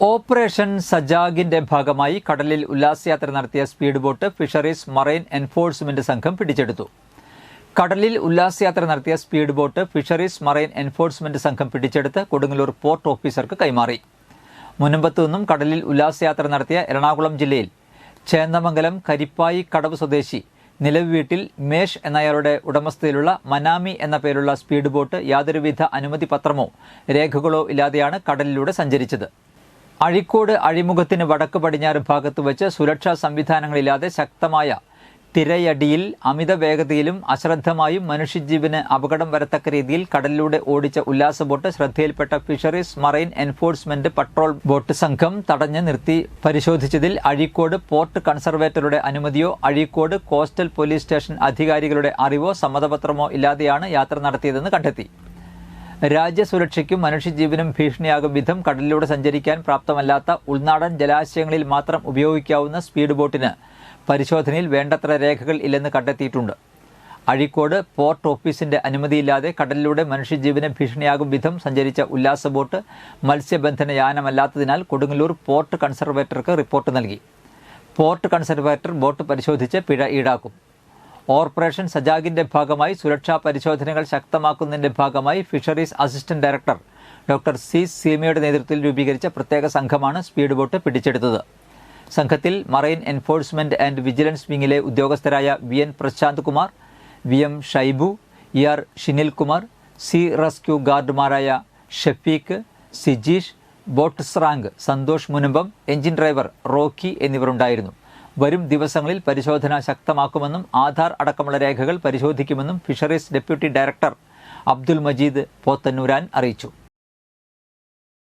Operation സജാഗിന്റെ ഭാഗമായി കടലിൽ ഉല്ലാസയാത്ര നടത്തിയ speed boat fisheries marine enforcement സംഘം പിടിച്ചെടുത്തു. കടലിൽ ഉല്ലാസയാത്ര നടത്തിയ speed boat fisheries marine enforcement സംഘം പിടിച്ചെടുത്ത് കൊടുങ്ങല്ലൂർ പോർട്ട് ഓഫീസർക്ക് കൈമാറി. മുനമ്പത്തു നിന്നും കടലിൽ ഉല്ലാസയാത്ര നടത്തിയ എറണാകുളം ജില്ലയിൽ ചേന്ദമംഗലം കരിപ്പായി കടവ് സ്വദേശി നിലവ് വീട്ടിൽ മേഷ് എന്നയാളുടെ ഉടമസ്ഥതയിലുള്ള മനാമി എന്ന പേരുള്ള സ്പീഡ് ബോട്ട് യാതൊരുവിധ അനുമതി പത്രമോ രേഖകളോ ഇല്ലാതെയാണ് കടലിലൂടെ സഞ്ചരിച്ചത്. അഴീക്കോട് അഴിമുഖത്തിന് വടക്ക് പടിഞ്ഞാറ് ഭാഗത്ത് വെച്ച് സുരക്ഷാ സംവിധാനങ്ങളില്ലാതെ ശക്തമായ തിരയടിയിൽ അമിത വേഗതയിലും അശ്രദ്ധമായും മനുഷ്യജീവന് അപകടം വരത്തക്ക രീതിയിൽ കടലിലൂടെ ഓടിച്ച ഉല്ലാസ ബോട്ട് ശ്രദ്ധയിൽപ്പെട്ട fisheries marine enforcement patrol boat സംഘം തടഞ്ഞ് നിർത്തി പരിശോധിച്ചതിൽ അഴീക്കോട് പോർട്ട് കൺസർവേറ്ററുടെ അനുമതിയോ അഴീക്കോട് കോസ്റ്റൽ പോലീസ് സ്റ്റേഷൻ അധികാരികളുടെ അറിവോ സമ്മതപത്രമോ ഇല്ലാതെയാണ് യാത്ര നടത്തിയതെന്ന് കണ്ടെത്തി. രാജ്യസുരക്ഷയ്ക്കും മനുഷ്യജീവനും ഭീഷണിയാകും വിധം കടലിലൂടെ സഞ്ചരിക്കാൻ പ്രാപ്തമല്ലാത്ത ഉൾനാടൻ ജലാശയങ്ങളിൽ മാത്രം ഉപയോഗിക്കാവുന്ന സ്പീഡ് ബോട്ടിന് പരിശോധനയിൽ വേണ്ടത്ര രേഖകൾ ഇല്ലെന്ന് കണ്ടെത്തിയിട്ടുണ്ട്. അഴീക്കോട് പോർട്ട് ഓഫീസിന്റെ അനുമതിയില്ലാതെ കടലിലൂടെ മനുഷ്യജീവന് ഭീഷണിയാകും വിധം സഞ്ചരിച്ച ഉല്ലാസ ബോട്ട് മത്സ്യബന്ധന യാനമല്ലാത്തതിനാൽ കൊടുങ്ങല്ലൂർ പോർട്ട് കൺസർവേറ്റർക്ക് റിപ്പോർട്ട് നൽകി. പോർട്ട് കൺസർവേറ്റർ ബോട്ട് പരിശോധിച്ച് പിഴ ഈടാക്കും. ഓപ്പറേഷൻ സജാഗിന്റെ ഭാഗമായി സുരക്ഷാ പരിശോധനകൾ ശക്തമാക്കുന്നതിന്റെ ഭാഗമായി fisheries assistant director doctor C സീമയുടെ നേതൃത്വത്തിൽ രൂപീകരിച്ച പ്രത്യേക സംഘമാണ് സ്പീഡ് ബോട്ട് പിടിച്ചെടുത്തത്. സംഘത്തിൽ മറൈൻ എൻഫോഴ്സ്മെന്റ് ആൻഡ് വിജിലൻസ് വിങ്ങിലെ ഉദ്യോഗസ്ഥരായ V N Prashanth Kumar, V M Shaibu, E R Shinil Kumar, sea rescue ഗാർഡുമാരായ ഷഫീഖ്, സിജീഷ്, ബോട്ട് സ്രാങ്ക് Santhosh Munambam, engine driver Rocky എന്നിവരുണ്ടായിരുന്നു. വരും ദിവസങ്ങളിൽ പരിശോധന ശക്തമാക്കുമെന്നും ആധാർ അടക്കമുള്ള രേഖകൾ പരിശോധിക്കുമെന്നും fisheries deputy director Abdul Majeed Pothannooran അറിയിച്ചു.